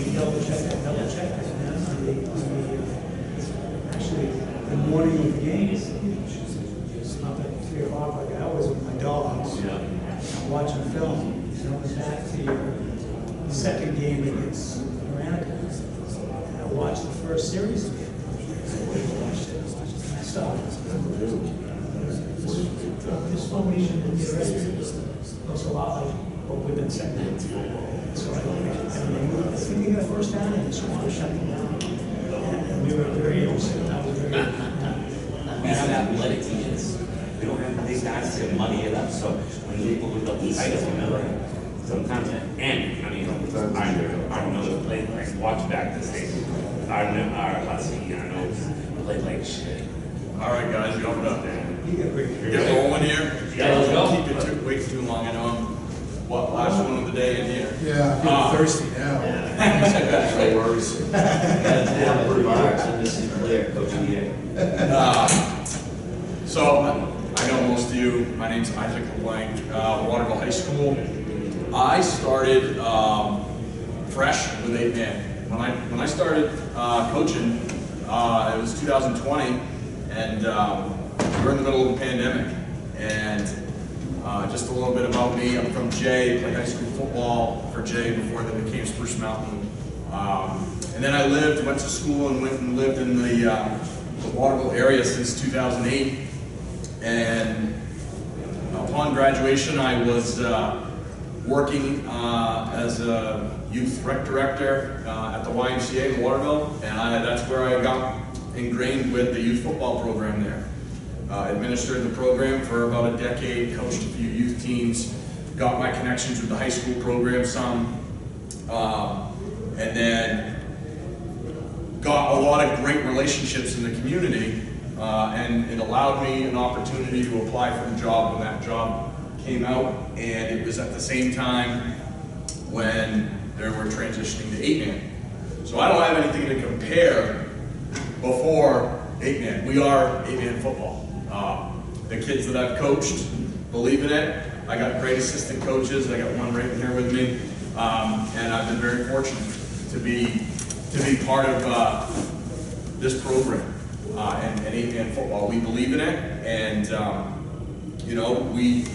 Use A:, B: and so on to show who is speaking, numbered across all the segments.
A: we double checked it, and then actually the morning of the games, it's not at 3 o'clock like I was with my dogs, watching film, and I went back to your second game against Veronica, and I watched the first series again. I stopped. This formation in the rest looks a lot like what we've been saying. So I think they got a first down and just want to shut them down. And we were very interested. I was very
B: We have athletic teams. We don't have these guys to money it up. So when we look up the titles, sometimes, and I mean, I don't know the play, like watch back this thing. I know play like shit.
C: All right, guys, you open up there.
A: Get
C: rolling here.
B: Yeah, let's go.
C: Keep it way too long. I know I'm last one of the day in here.
D: Yeah, I'm thirsty now.
B: No worries. This is clear, Coach here.
C: So I know most of you. My name's Isaac LeBlanc, Waterville High School. I started fresh with 8-man. When I started coaching, it was 2020, and we were in the middle of the pandemic. And just a little bit about me. I'm from Jay. Played high school football for Jay before they became Spruce Mountain. And then I went to school and went and lived in the Waterville area since 2008. And upon graduation, I was working as a youth rec director at the YMCA in Waterville, and that's where I got ingrained with the youth football program there. Administered the program for about a decade, coached a few youth teams, got my connections with the high school program some, and then got a lot of great relationships in the community, and it allowed me an opportunity to apply for the job when that job came out, and it was at the same time when they were transitioning to 8-man. So I don't have anything to compare before 8-man. We are 8-man football. The kids that I've coached believe in it. I got great assistant coaches. I got one right here with me, and I've been very fortunate to be part of this program and 8-man football. We believe in it, and you know, we've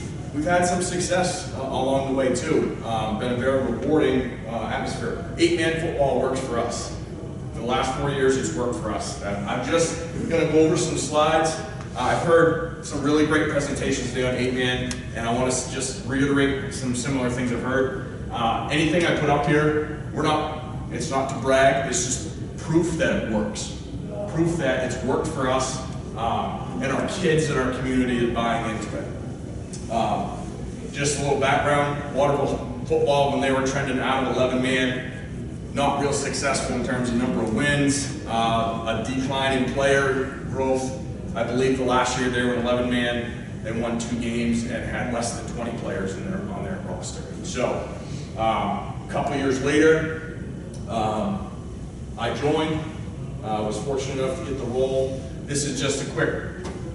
C: had some success along the way too. Been a very rewarding atmosphere. 8-man football works for us. For the last 4 years, it's worked for us. I'm just going to go over some slides. I've heard some really great presentations today on 8-man, and I want to just reiterate some similar things I've heard. Anything I put up here, it's not to brag, it's just proof that it works. Proof that it's worked for us, and our kids and our community is buying into it. Just a little background, Waterville football, when they were trending out of 11-man, not real successful in terms of number of wins, a decline in player growth. I believe the last year they were an 11-man, they won 2 games and had less than 20 players on their roster. So, a couple years later, I joined, was fortunate enough to get the role. This is just a quick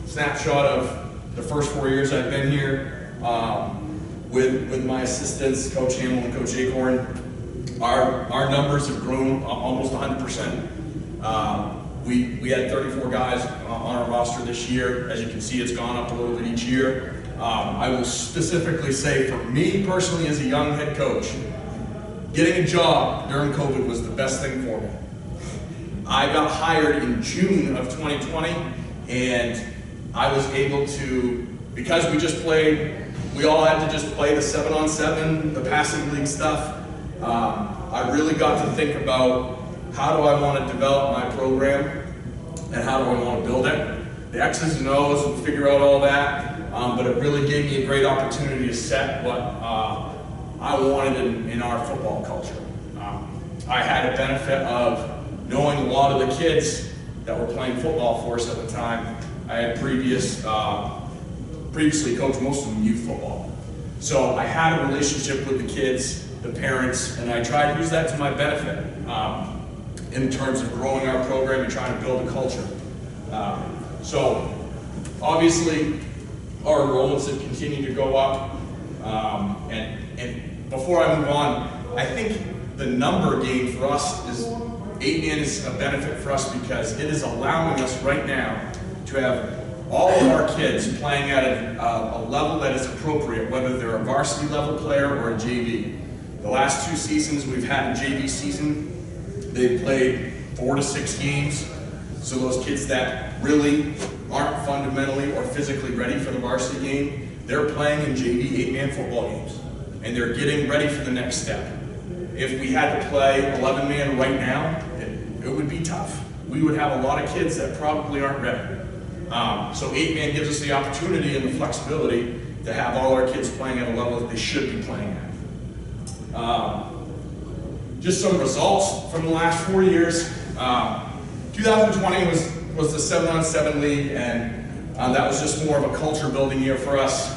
C: snapshot of the first 4 years I've been here with my assistants, Coach Hamill and Coach Acorn. Our numbers have grown almost 100%. We had 34 guys on our roster this year. As you can see, it's gone up a little bit each year. I will specifically say, for me personally as a young head coach, getting a job during COVID was the best thing for me. I got hired in June of 2020, and I was able to, because we all had to just play the 7-on-7, the passing league stuff. I really got to think about, how do I want to develop my program, and how do I want to build it? The X's and O's, and figure out all that, but it really gave me a great opportunity to set what I wanted in our football culture. I had a benefit of knowing a lot of the kids that were playing football for us at the time. I had previously coached most of them youth football. So I had a relationship with the kids, the parents, and I tried to use that to my benefit in terms of growing our program and trying to build a culture. So obviously our enrollments have continued to go up, and before I move on, I think the number game for us is 8-man is a benefit for us because it is allowing us right now to have all of our kids playing at a level that is appropriate, whether they're a varsity level player or a JV. The last 2 seasons we've had a JV season, they've played 4 to 6 games. So those kids that really aren't fundamentally or physically ready for the varsity game, they're playing in JV 8-man football games. And they're getting ready for the next step. If we had to play 11-man right now, it would be tough. We would have a lot of kids that probably aren't ready. So 8-man gives us the opportunity and the flexibility to have all our kids playing at a level that they should be playing at. Just some results from the last 4 years. 2020 was the 7-on-7 league, and that was just more of a culture building year for us.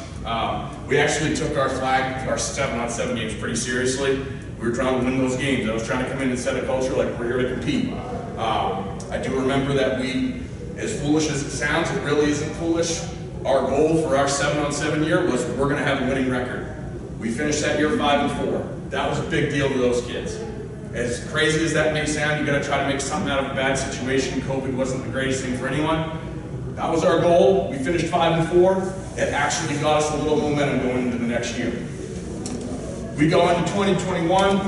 C: We actually took our 7-on-7 games pretty seriously. We were trying to win those games. I was trying to come in and set a culture like we're here to compete. I do remember that as foolish as it sounds, it really isn't foolish. Our goal for our 7-on-7 year was we're going to have a winning record. We finished that year 5-4. That was a big deal to those kids. As crazy as that may sound, you got to try to make something out of a bad situation. COVID wasn't the greatest thing for anyone. That was our goal. We finished 5-4. It actually got us a little momentum going into the next year. We go into 2021,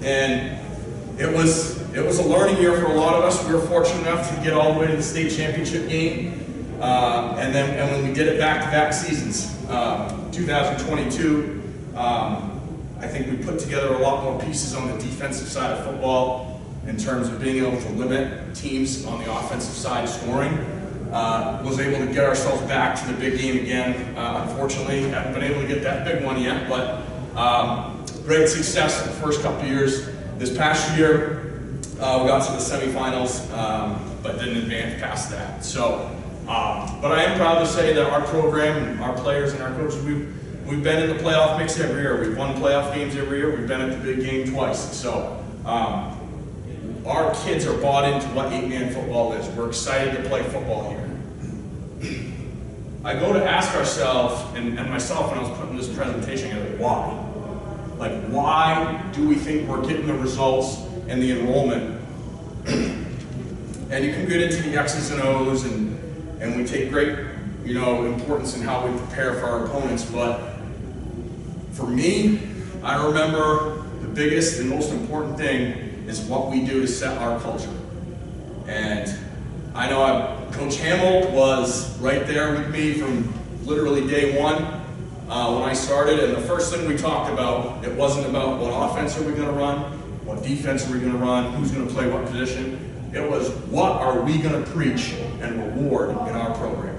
C: and it was a learning year for a lot of us. We were fortunate enough to get all the way to the state championship game, and when we did it back-to-back seasons, 2022. I think we put together a lot more pieces on the defensive side of football in terms of being able to limit teams on the offensive side scoring. Was able to get ourselves back to the big game again. Unfortunately, haven't been able to get that big one yet, but great success in the first couple of years. This past year, we got to the semifinals, but didn't advance past that. So, but I am proud to say that our program, our players, and our coaches, we've been in the playoff mix every year. We've won playoff games every year. We've been at the big game twice. So our kids are bought into what 8-man football is. We're excited to play football here. I go to ask ourselves, and myself when I was putting this presentation together, why? Like, why do we think we're getting the results and the enrollment? And you can get into the X's and O's, and we take great, importance in how we prepare for our opponents, but for me, I remember the biggest and most important thing is what we do to set our culture. And I know Coach Hamill was right there with me from literally day one when I started, and the first thing we talked about, it wasn't about what offense are we going to run, what defense are we going to run, who's going to play what position. It was what are we going to preach and reward in our program.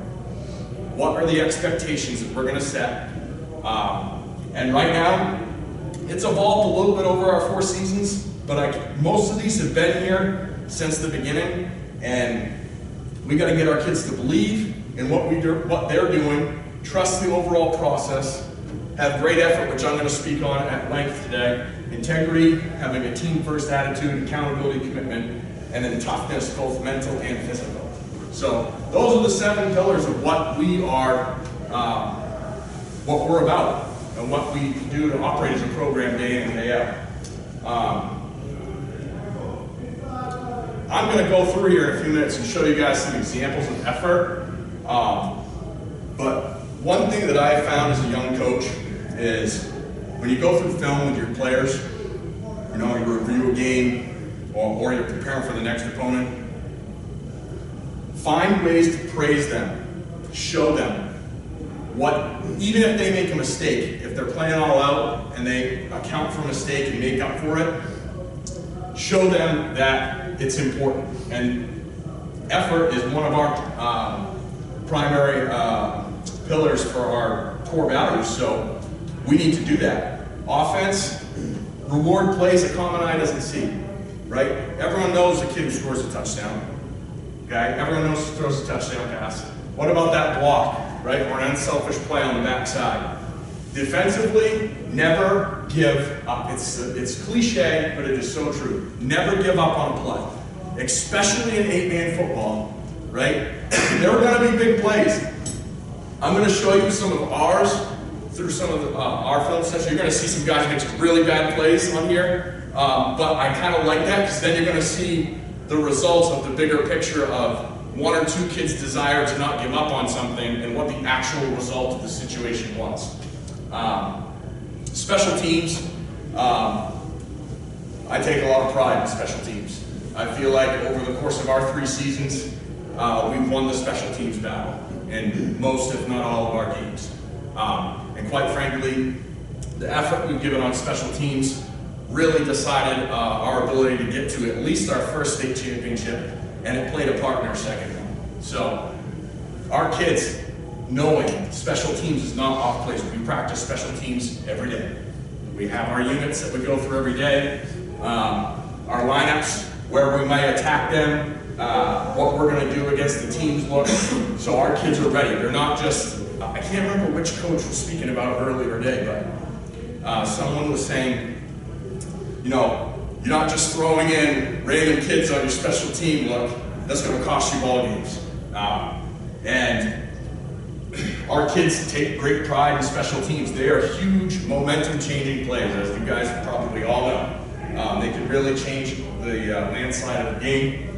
C: What are the expectations that we're going to set? And right now, it's evolved a little bit over our 4 seasons, but most of these have been here since the beginning, and we got to get our kids to believe in what they're doing, trust the overall process, have great effort, which I'm going to speak on at length today, integrity, having a team-first attitude, accountability, commitment, and then toughness, both mental and physical. So those are the 7 pillars of what we are, what we're about, and what we do to operate as a program day in and day out. I'm going to go through here in a few minutes and show you guys some examples of effort. But one thing that I have found as a young coach is when you go through film with your players, you review a game or you're preparing for the next opponent, find ways to praise them, show them even if they make a mistake, if they're playing all out and they account for a mistake and make up for it, show them that it's important. And effort is one of our primary pillars for our core values, so we need to do that. Offense, reward plays a common eye doesn't see, right? Everyone knows the kid who scores a touchdown, okay? Everyone knows who throws a touchdown pass. What about that block, right? Or an unselfish play on the backside. Defensively, never give up. It's cliche, but it is so true. Never give up on a play, especially in 8-man football, right? There are going to be big plays. I'm going to show you some of ours through some of our film sessions, you're going to see some guys make some really bad plays on here. But I kind of like that because then you're going to see the results of the bigger picture of one or two kids' desire to not give up on something and what the actual result of the situation was. Special teams, I take a lot of pride in special teams. I feel like over the course of our 3 seasons, we've won the special teams battle in most, if not all, of our games. And quite frankly, the effort we've given on special teams really decided our ability to get to at least our first state championship, and it played a part in our second one. So our kids, knowing special teams is not off place, we practice special teams every day. We have our units that we go through every day, our lineups, where we might attack them, what we're going to do against the team's look. So our kids are ready. They're not just, I can't remember which coach was speaking about earlier today, but someone was saying, you know, you're not just throwing in random kids on your special team look, that's going to cost you ball games. And our kids take great pride in special teams. They are huge momentum-changing players, as you guys probably all know. They can really change the landslide of the game.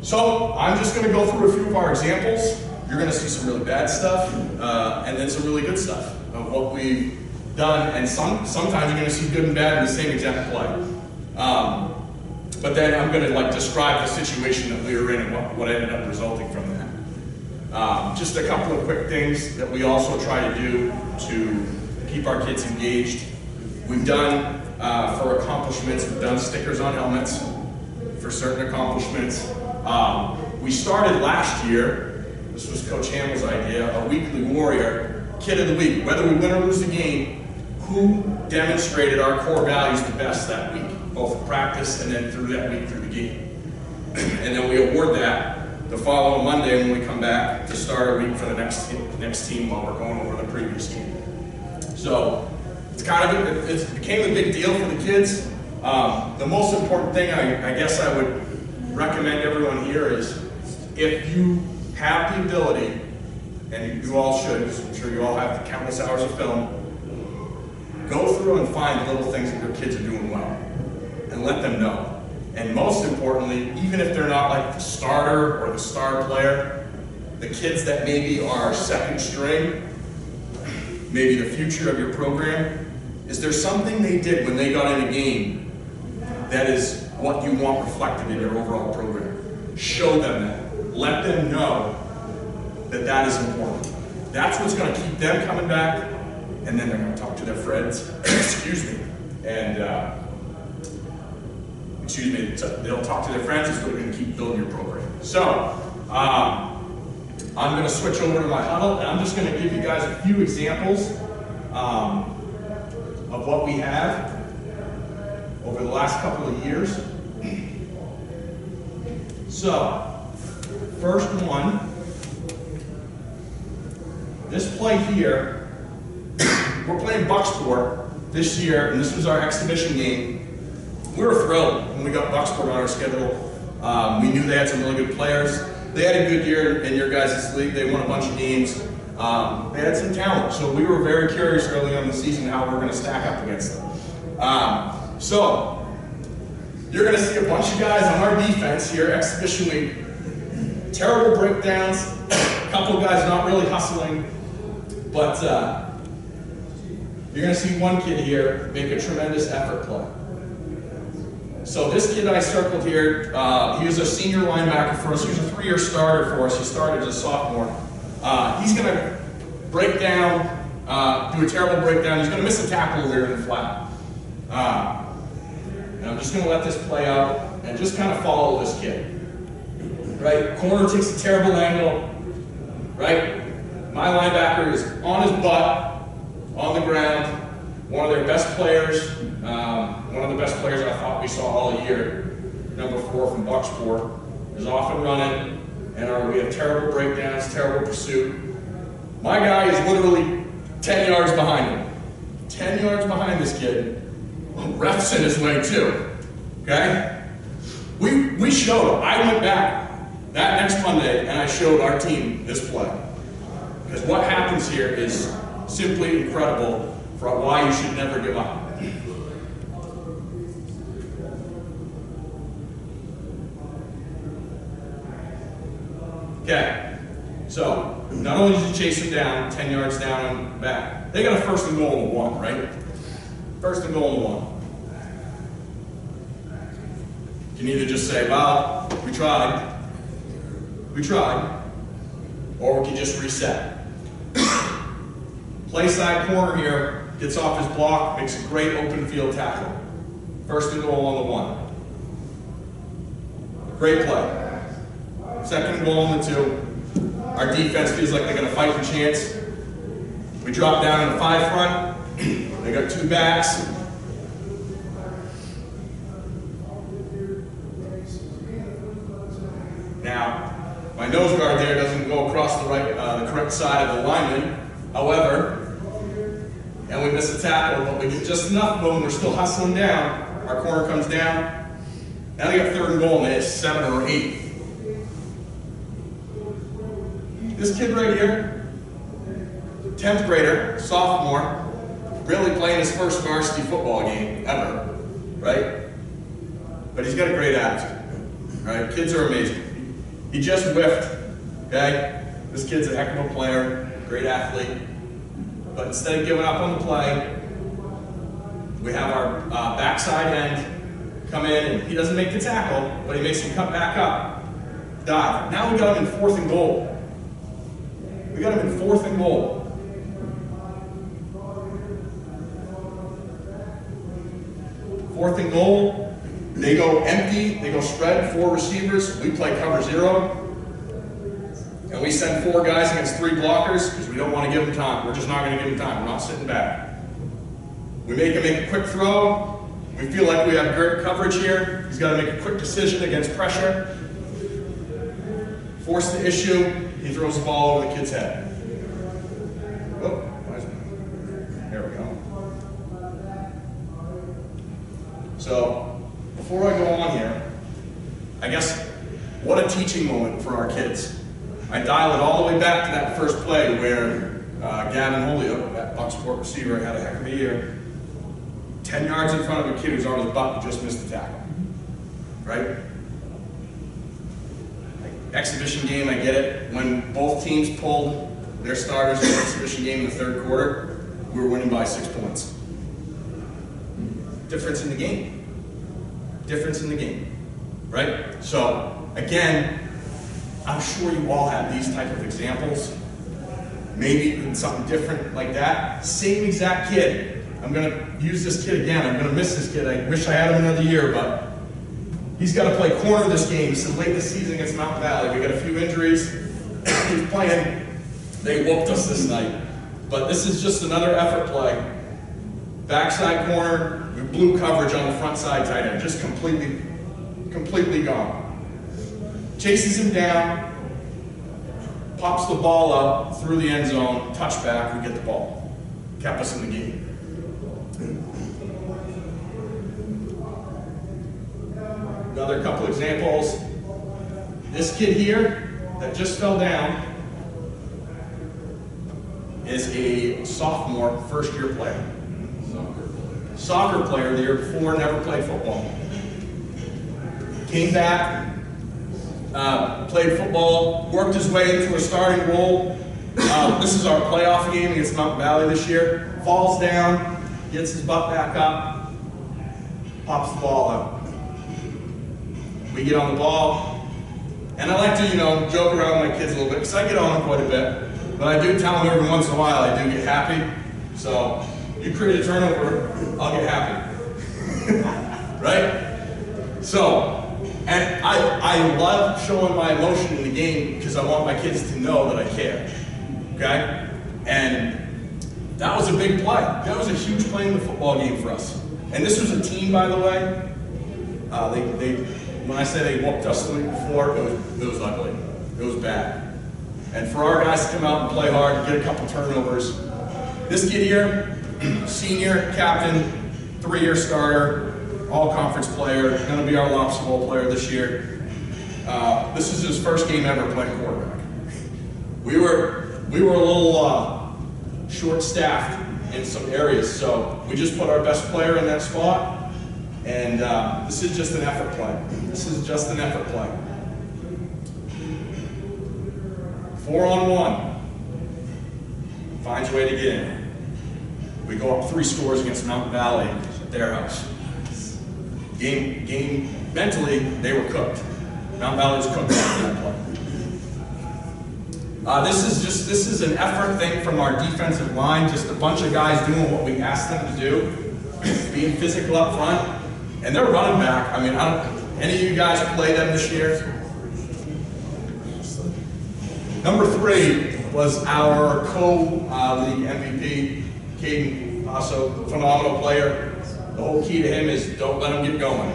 C: So I'm just going to go through a few of our examples. You're going to see some really bad stuff, and then some really good stuff of what we've done. And sometimes you're going to see good and bad in the same exact play. But then I'm going to describe the situation that we were in and what ended up resulting from that. Just a couple of quick things that we also try to do to keep our kids engaged. We've done, for accomplishments, we've done stickers on helmets for certain accomplishments. We started last year, this was Coach Hamill's idea, a weekly warrior, kid of the week. Whether we win or lose the game, who demonstrated our core values the best that week, both in practice and then through that week through the game. And then we award that the following Monday when we come back to start our week for the next team while we're going over the previous game. So it's it became a big deal for the kids. The most important thing I guess I would recommend everyone here is, if you have the ability, and you all should, because I'm sure you all have countless hours of film, go through and find little things that your kids are doing well, and let them know. And most importantly, even if they're not like the starter or the star player, the kids that maybe are second string, maybe the future of your program, is there something they did when they got in a game that is what you want reflected in your overall program? Show them that. Let them know that that is important. That's what's going to keep them coming back, and then they're going to talk to their friends, excuse me, and they'll talk to their friends. It's what going to keep building your program. So, I'm going to switch over to my huddle, and I'm just going to give you guys a few examples of what we have over the last couple of years. So, first one, this play here, we're playing Bucksport this year, and this was our exhibition game. We were thrilled when we got Bucksport on our schedule. We knew they had some really good players. They had a good year in your guys' league. They won a bunch of games. They had some talent, so we were very curious early on in the season how we were going to stack up against them. So, you're going to see a bunch of guys on our defense here, exhibition week. Terrible breakdowns, a couple of guys not really hustling, but you're going to see one kid here make a tremendous effort play. So this kid I circled here, he was a senior linebacker for us. He was a 3-year starter for us. He started as a sophomore. He's going to break down, do a terrible breakdown. He's going to miss a tackle here in the flat. And I'm just going to let this play out and just kind of follow this kid. Right? Corner takes a terrible angle. Right? My linebacker is on his butt, on the ground. One of their best players, one of the best players I thought we saw all year, number 4 from Bucksport, is off and running, and we have terrible breakdowns, terrible pursuit. My guy is literally 10 yards behind him. 10 yards behind this kid. Ref's in his way too, okay? We showed him. I went back that next Monday and I showed our team this play. Because what happens here is simply incredible for why you should never give up. Okay, so not only did you chase them down, 10 yards down and back, they got a 1st and goal on the 1, right? 1st and goal on the 1. You can either just say, well, we tried, or we can just reset. Play side corner here, gets off his block, makes a great open field tackle. 1st and goal on the 1. Great play. 2nd and goal on the 2. Our defense feels like they're going to fight the chance. We drop down in the 5 front. They got 2 backs. Now, my nose guard there doesn't go across the correct side of the lineman. However, and we miss a tackle, but we get just enough of them. We're still hustling down. Our corner comes down. Now they got 3rd and goal, and they hit 7 or 8. This kid right here, 10th grader, sophomore, really playing his first varsity football game ever, right? But he's got a great attitude, right? Kids are amazing. He just whiffed, okay? This kid's a heck of a player, great athlete. But instead of giving up on the play, we have our backside end come in, and he doesn't make the tackle, but he makes him cut back up, dive. Now we got him in 4th and goal. We got him in 4th and goal. 4th and goal. They go empty. They go spread, 4 receivers. We play cover 0. And we send 4 guys against 3 blockers because we don't want to give them time. We're just not going to give them time. We're not sitting back. We make him make a quick throw. We feel like we have great coverage here. He's got to make a quick decision against pressure. Force the issue. He throws the ball over the kid's head. Oh, there we go. So, before I go on here, I guess what a teaching moment for our kids. I dial it all the way back to that first play where Gavin Holyoke, that Bucksport receiver, had a heck of a year. 10 yards in front of a kid who's on his butt who just missed the tackle. Right? Exhibition game, I get it. When both teams pulled their starters in the exhibition game in the 3rd quarter, we were winning by 6 points. Difference in the game. Difference in the game. Right? So, again, I'm sure you all have these type of examples. Maybe even something different like that. Same exact kid. I'm going to use this kid again. I'm going to miss this kid. I wish I had him another year, but he's got to play corner this game. This is late this season against Mountain Valley. We got a few injuries. He's playing. They whooped us this night. But this is just another effort play. Backside corner. We blew coverage on the front side tight end. Just completely gone. Chases him down. Pops the ball up through the end zone. Touchback. We get the ball. Kept us in the game. Another couple examples. This kid here that just fell down is a sophomore, 1st-year player. Soccer player the year before, never played football. Came back, played football, worked his way into a starting role. This is our playoff game against Mountain Valley this year. Falls down, gets his butt back up, pops the ball up. We get on the ball, and I like to, joke around with my kids a little bit, because I get on them quite a bit. But I do tell them every once in a while I do get happy. So, you create a turnover, I'll get happy. Right? So, and I love showing my emotion in the game because I want my kids to know that I care. Okay? And that was a big play. That was a huge play in the football game for us. And this was a team, by the way. When I say they whooped us the week before, it was ugly. It was bad. And for our guys to come out and play hard, get a couple turnovers. This kid here, senior, captain, 3-year starter, all-conference player, going to be our Lobster Bowl player this year. This is his first game ever playing quarterback. We were a little short-staffed in some areas. So we just put our best player in that spot, and this is just an effort play. This is just an effort play. 4-on-1. Finds a way to get in. We go up 3 scores against Mountain Valley at their house. Game, mentally, they were cooked. Mountain Valley was cooked after that play. This is an effort thing from our defensive line, just a bunch of guys doing what we asked them to do, being physical up front, and they're running back. I mean, any of you guys play them this year? Number 3 was our co-league MVP, Caden, also phenomenal player. The whole key to him is don't let him get going.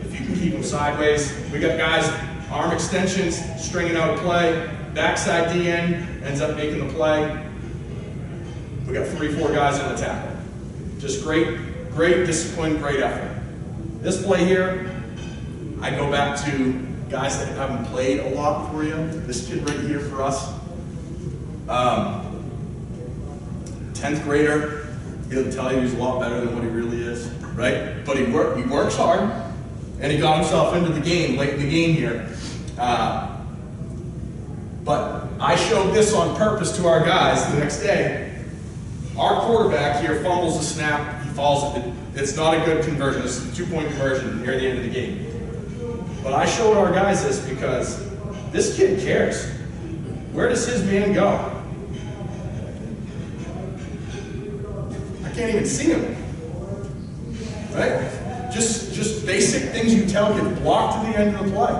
C: If you can keep him sideways, we got guys, arm extensions, stringing out a play, backside DN ends up making the play. We got 3-4 guys on the tackle. Just great discipline, great effort. This play here, I go back to guys that haven't played a lot for you. This kid right here for us, 10th grader. He'll tell you he's a lot better than what he really is, right? But he works hard, and he got himself into the game late in the game here. But I showed this on purpose to our guys the next day. Our quarterback here fumbles the snap, he falls. It's not a good conversion. This is a 2-point conversion near the end of the game. But I showed our guys this because this kid cares. Where does his man go? I can't even see him. Right? Just basic things you tell kids. Block to the end of the play.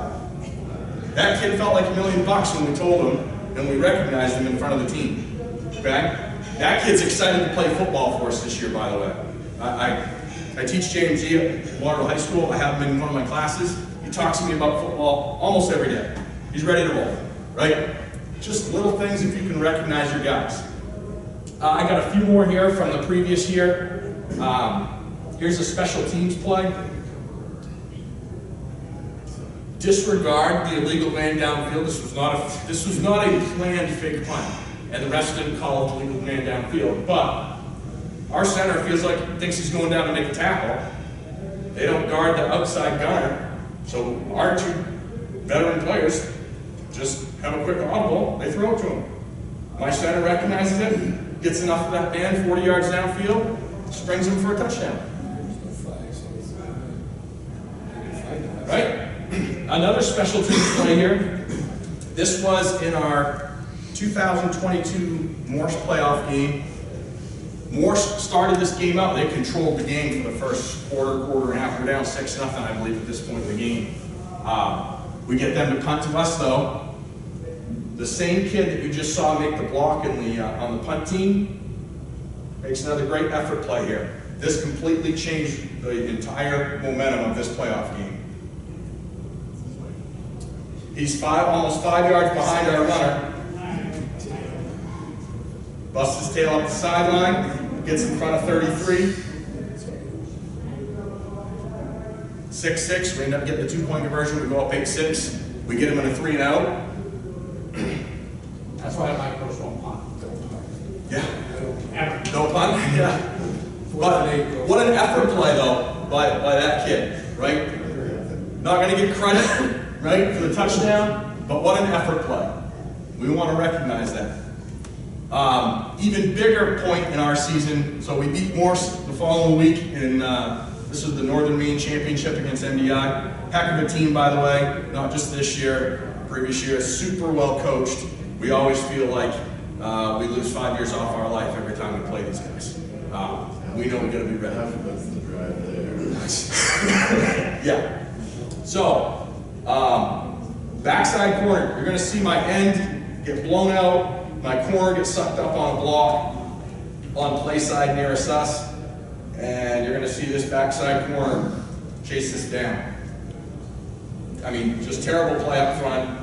C: That kid felt like $1 million when we told him and we recognized him in front of the team. Okay? That kid's excited to play football for us this year, by the way. I teach JMG at Waterville High School. I have him in one of my classes. He talks to me about football almost every day. He's ready to roll, right? Just little things if you can recognize your guys. I got a few more here from the previous year. Here's a special teams play. Disregard the illegal man downfield. This was not a planned fake punt, and the refs didn't call it illegal man downfield. But our center feels like he thinks he's going down to make a tackle. They don't guard the outside gunner, so our 2 veteran players just have a quick audible. They throw it to him. My center recognizes it, gets enough of that man 40 yards downfield, springs him for a touchdown. Right? Another special teams play here. This was in our 2022 Morse playoff game. Morse started this game out. They controlled the game for the first quarter and a half. We're down 6-0, I believe, at this point in the game. We get them to punt to us, though. The same kid that you just saw make the block in the, on the punt team makes another great effort play here. This completely changed the entire momentum of this playoff game. He's almost 5 yards behind our runner. Busts his tail up the sideline, gets in front of 33. 6-6, we end up getting the 2-point conversion. We go up 8-6. We get him in a 3-and-out.
D: That's why my coach won't punt.
C: Yeah. No punt? Yeah. But what an effort play, though, by that kid, right? Not going to get credit, right, for the touchdown, but what an effort play. We want to recognize that. Even bigger point in our season, so we beat Morse the following week in, this was the Northern Maine Championship against MDI. Heck of a team, by the way, not just this year, previous year, super well coached. We always feel like we lose 5 years off our life every time we play these guys. We know we got to be ready.
E: That's the drive there.
C: Yeah. So, backside corner, you're going to see my end get blown out. My corner gets sucked up on a block on play side nearest us. And you're going to see this backside corner chase this down. I mean, just terrible play up front.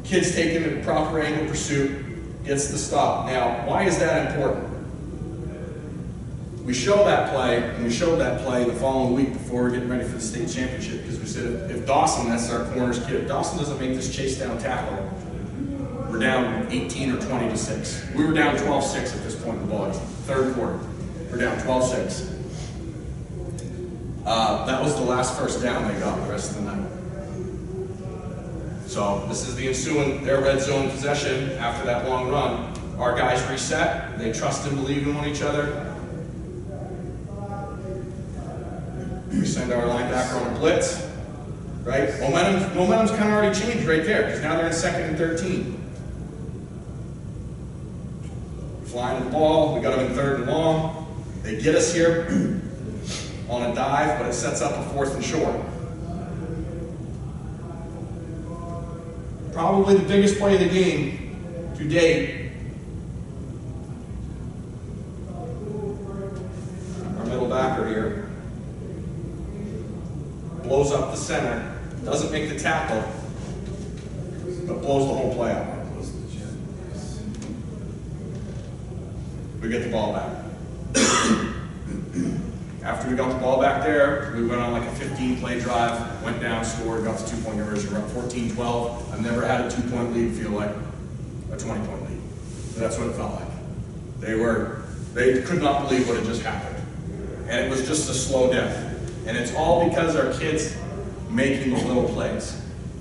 C: Kid's taking a proper angle pursuit, gets the stop. Now, why is that important? We show that play, and we showed that play the following week before we're getting ready for the state championship, because we said if Dawson, that's our corner's kid, if Dawson doesn't make this chase down tackle, we're down 18 or 20-6. We were down 12-6 at this point in the ball game. Third quarter, we're down 12-6. That was the last first down they got the rest of the night. So this is the ensuing, their red zone possession after that long run. Our guys reset, they trust and believe in each other. We send our linebacker on a blitz, right? Momentum's kind of already changed right there, because now they're in 2nd and 13. Flying the ball, we got them in 3rd and long. They get us here on a dive, but it sets up a 4th and short. Probably the biggest play of the game to date. Our middle backer here blows up the center, doesn't make the tackle, but blows the whole play out. We get the ball back. After we got the ball back there, we went on like a 15-play drive, went down, scored, got the 2-point conversion. We're up 14-12. I've never had a 2-point lead feel like a 20-point lead. So that's what it felt like. They could not believe what had just happened. And it was just a slow death. And it's all because our kids making those little plays.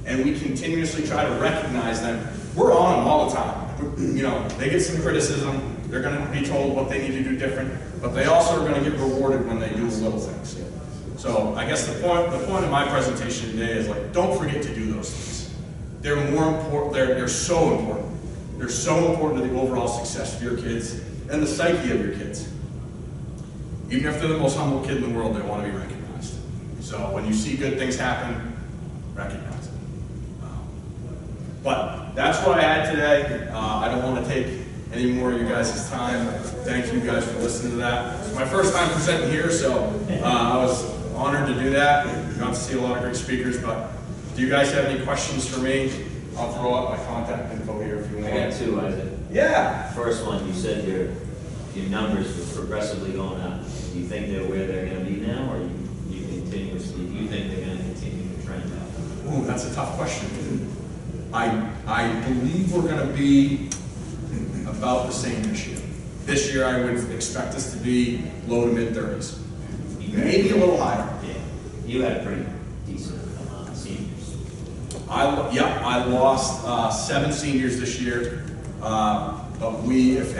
C: And we continuously try to recognize them. We're on them all the time. You know, they get some criticism. They're going to be told what they need to do different, but they also are going to get rewarded when they do the little things. So I guess the point of my presentation today is like, don't forget to do those things. They're more important. They're so important. They're so important to the overall success of your kids and the psyche of your kids. Even if they're the most humble kid in the world, they want to be recognized. So when you see good things happen, recognize it. But that's what I had today. I don't want to take any more of you guys' time. Thank you guys for listening to that. It's my first time presenting here, so I was honored to do that. Got to see a lot of great speakers, but do you guys have any questions for me? I'll throw up my contact info here if you want.
D: I got two, Isaac.
C: Yeah.
D: First one, you said your numbers were progressively going up. Do you think they're where they're going to be now, or do you think they're going to continue to trend up?
C: Ooh, that's a tough question. I believe we're going to be about the same this year. This year I would expect us to be low to mid 30s. Maybe a little higher.
D: Yeah. You had a pretty decent amount of seniors.
C: I lost 7 seniors this year. But we have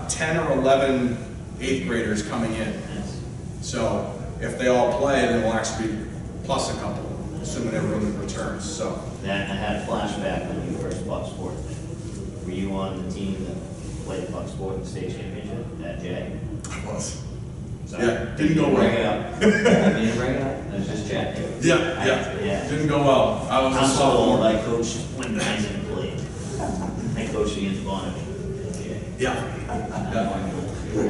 C: 10 or 11 8th graders coming in.
D: Yes.
C: So if they all play, then we'll actually be plus a couple, assuming everyone returns. So
D: Then I had a flashback when you first bought sport. Were you on the team that played Buck Sport in the state championship at J?
C: I was.
D: So
C: Yeah, didn't go well.
D: Bring it up. I didn't bring it up. It was just Jack.
C: Yeah. Didn't go well. I was a
D: I'm so old.
C: sophomore.
D: I coached when Tyson played. I coached against Bonham.
C: Yeah.
A: So, you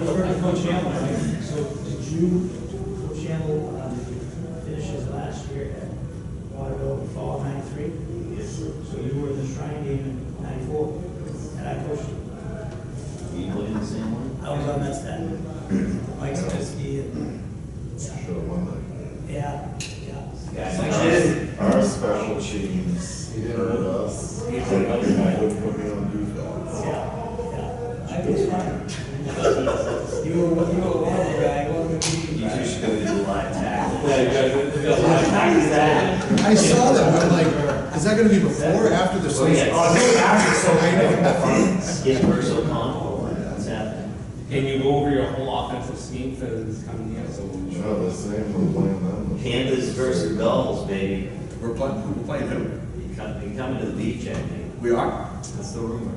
A: referred to Coach Hamel, right? So did you, Coach Hamel, finish his last year at Waterville in fall of '93?
D: Yes.
A: So you were in the Shrine game in '94, and I coached you.
D: Were you playing the same one?
A: I was on that staff. Mike Stavisky and, yeah.
E: Our special teams hurt us. He put me on defense.
A: I was fine. You were a Waterville guy, I wasn't a
D: You
A: guy.
D: two should go do the live tackle.
F: I saw that, but I'm like, is that gonna be before or after the
D: Oh, yeah.
F: season?
D: Get personal conflict. What's happening?
G: Can you go over your whole offensive scheme for this coming year? So
E: No, the same, we're playing them.
D: Panthers versus Gulls, baby.
C: We're playing who?
D: You're coming to the beach, I think.
C: We are.
D: That's the rumor.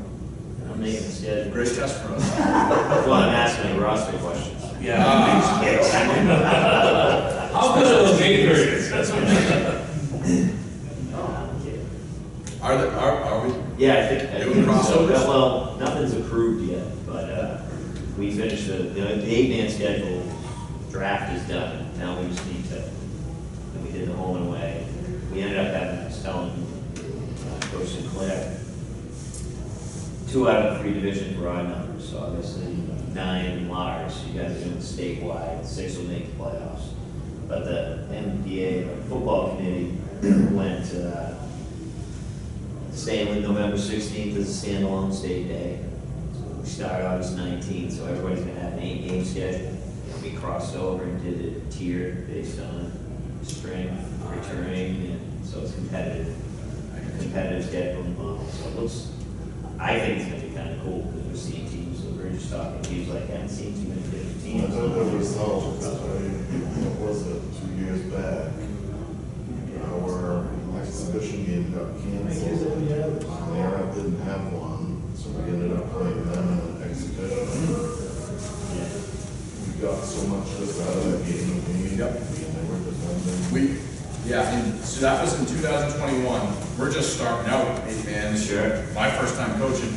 D: I'm making a schedule.
C: Great test for us.
D: That's why I'm asking you roster questions.
G: yeah. How good are those Gators?
C: Are we?
D: Yeah, I think
C: Doing crossovers?
D: so. Well, nothing's approved yet, but we finished the 8-man schedule. Draft is done. Now we just need to. We did the home and away. We ended up having, I was telling Coach Sinclair, 2 out of the 3 divisions were odd numbers. So obviously 9 Mars. You guys are doing statewide. 6 will make the playoffs. But the MPA, the football committee, went, staying with November 16th as a standalone state day. So we start August 19th, so everybody's gonna have an 8-game schedule. We crossed over and did it tiered based on strength, returning, and so it's competitive scheduling model. So it looks, I think it's gonna be kind of cool because we're seeing teams, so we're just talking teams like, I haven't seen too many different
E: I
D: teams.
E: thought there was results, what was it, 2 years back? Our exhibition game got canceled. Mara didn't have one, so we ended up playing them in an exhibition. We got so much just out of that game.
C: Yep.
E: They were defending.
C: And so that was in 2021. We're just starting out, 8-man.
D: Sure.
C: My first time coaching.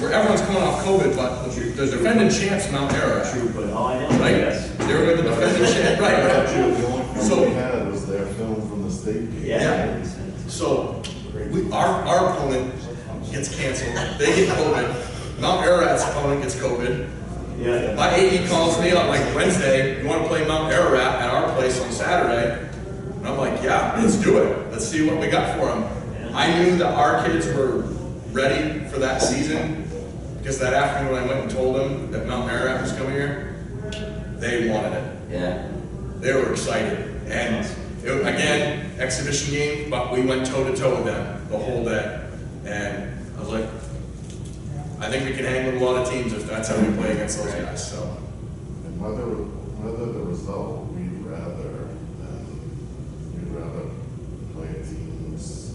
C: Where everyone's coming off COVID, but the defending champs, Mount Era.
D: True, but all I know,
C: Right?
D: yes.
C: They were the defending champ, right?
E: Actually, the only
C: So-
E: film we had was their film from the state game.
D: Yeah.
C: So, our opponent gets canceled, they get COVID, Mount Ararat's opponent gets COVID.
D: Yeah.
C: My AD calls me on like Wednesday, you wanna play Mount Ararat at our place on Saturday? And I'm like, yeah, let's do it, let's see what we got for them. I knew that our kids were ready for that season, because that afternoon when I went and told them that Mount Ararat was coming here, they wanted it.
D: Yeah.
C: They were excited. And it, again, exhibition game, but we went toe to toe with them the whole day. And I was like, I think we can hang with a lot of teams if that's how we play against those guys. So
E: And whether the result we'd rather play teams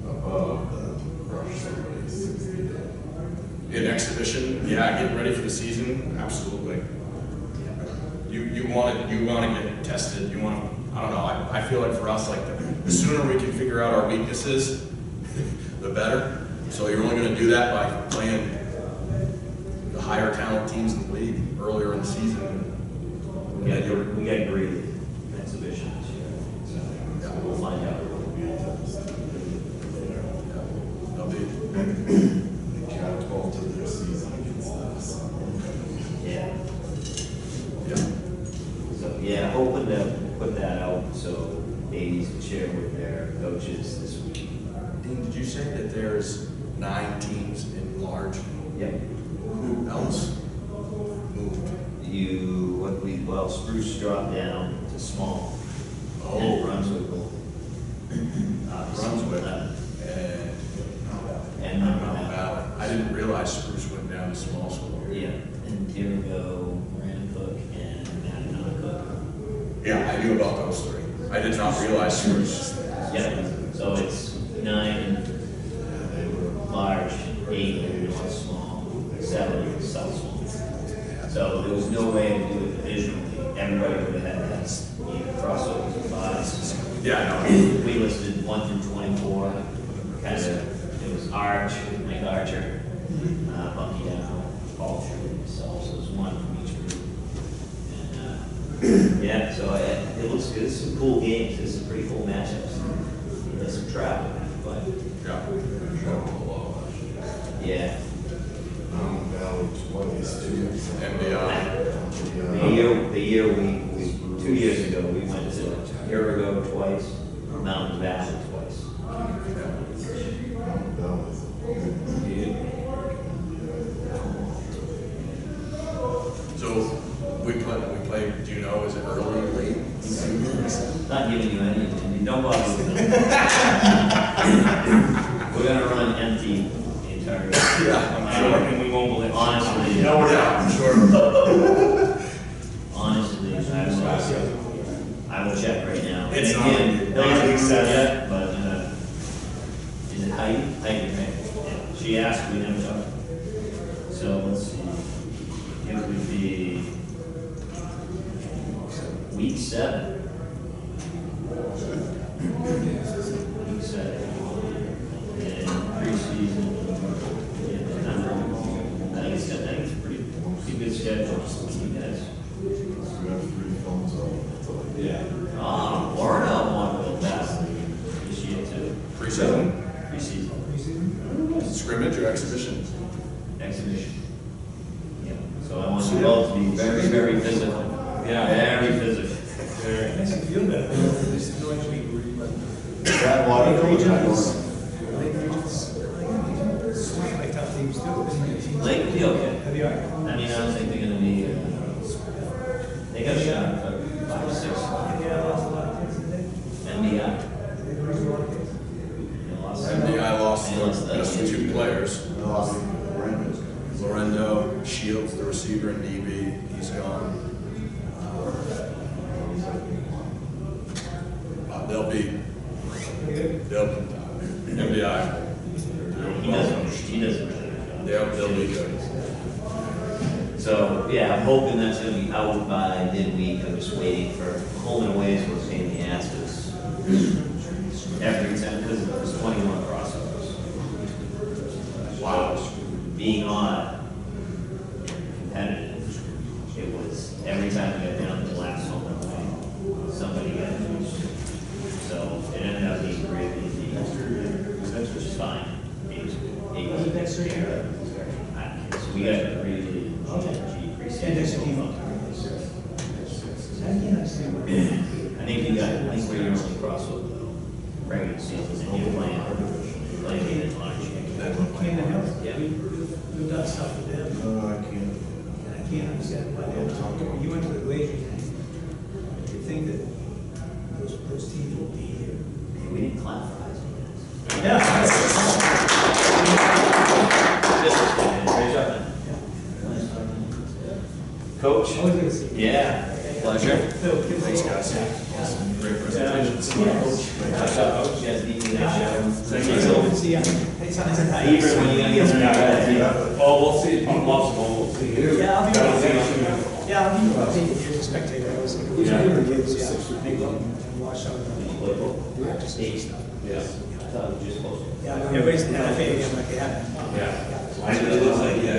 E: above than crush somebody 60 days.
C: in exhibition, yeah, getting ready for the season, absolutely. You want to get tested. You want to, I don't know. I feel like for us, like the sooner we can figure out our weaknesses, the better. So you're only going to do that by playing the higher talent teams in the league earlier in the season.
D: We got Greeley exhibition this year, so we'll find out.
C: They'll be,
E: They catapulted their season against us.
D: Yeah.
C: yeah.
D: So, yeah, hoping to put that out so ADs can share with their coaches this week.
C: Dean, did you say that there's 9 teams in large?
D: Yep.
C: Who else moved?
D: Well, Spruce dropped down to small.
C: Oh.
D: And Brunswick will.
C: Brunswick.
D: And
C: Mountain Valley. I didn't realize Spruce went down to small school.
D: Yeah, and Tierville, Miranda Cook, and Mackinac Cook.
C: Yeah, I knew about those 3. I did not realize Spruce.
D: Yeah, so it's 9 large, 8 in North Small, 7 in South Small. So there was no way to do it visually. Everybody would have had crossovers of 5s.
C: Yeah, no.
D: We listed 1 through 24. Kind of, it was Arch, Mike Archer, Bucky Down, Paul True, myself. So it was 1 from each group. And yeah, so it looks good. There's some cool games. There's some pretty cool matchups. There's some travel, but yeah.
E: Mountain Valley twice, too.
C: And
D: The year we 2 years ago, we went to Irigo twice, Mountain Valley twice.
E: Mountain Valley's
C: so we play, do you know, is it early, late?
D: Not giving you any, don't bother with them. We're gonna run empty the entire.
C: Yeah, I'm sure.
B: And we won't believe.
D: Honestly.
C: No, we're not, I'm sure.
D: Honestly, I will check right now.
C: It's
D: And
C: not-
D: again, no one's accepted yet, but, is it Heidi? Heidi, right? Yeah. She asked, we never talked. So let's see. It would be week 7. Week 7. And preseason, I think it's a pretty good schedule. You guys.
E: We have 3 films on.
D: Yeah. Florida won the best this year too.
C: Preseason?
D: Preseason.
C: Scrimmage or exhibition?
D: Exhibition. Yeah. So I want you both to be very, very physical.
B: Yeah.
D: Very physical.
A: It makes you feel better. There's no actually.
E: That water
A: Lake
E: bill,
A: regions, Lake regions, swing like tough teams do.
D: Lake will be okay.
A: Have you?
D: I mean, I don't think they're gonna be, they got a shot for 5 or 6.
A: Yeah, lost a lot of kids today.
D: MBI.
A: They lose a lot of kids.
D: They lost.
C: MDI lost
D: They lost the-
C: just 2 players.
E: they lost Brandon's.
C: Lorendo Shields, the receiver in DB, he's gone. They'll be MDI.
D: He doesn't.
C: They'll be good.
D: So, yeah, I'm hoping that's gonna be out by midweek. I'm just waiting for home and away is what's pain in the ass because every time, because there's 21 crossovers. Wow. Being on competitive, it was every time we got down to the last home and away, somebody got injured. So it ended up being really easy, which is fine. It was next year. So we got a really cheap preseason. I think you got, I think where you're only crossover though, regular season, and you're playing in March.
A: Canaan Hills.
D: Yeah.
A: We've done stuff with them.
E: No, I can't.
A: And I can't understand why they don't talk to me. You went to the Glacier game. You'd think that those teams will be here.
D: We didn't clap for high school.
A: Yeah.
D: Great job, man. Coach?
A: Always good to see you.
D: Yeah. Pleasure.
A: Phil, good to see you.
C: Guys, great presentations.
D: Nice job, Coach. You guys beat me that show.
A: Good to see you. Anytime.
D: Hebron, when you gonna get some guys?
G: Oh, we'll see, we'll see.
A: Yeah, I'll be
G: That'll
A: there.
G: see.
A: Yeah, I'll be as a spectator. I was like, we should do the kids, yeah. Make them and watch some of them. Practice and stuff.
G: Yeah.
D: I thought it was just supposed to.
A: Yeah, everybody's in the FA again like they have.
G: Yeah.
B: I know, it looks like, yeah.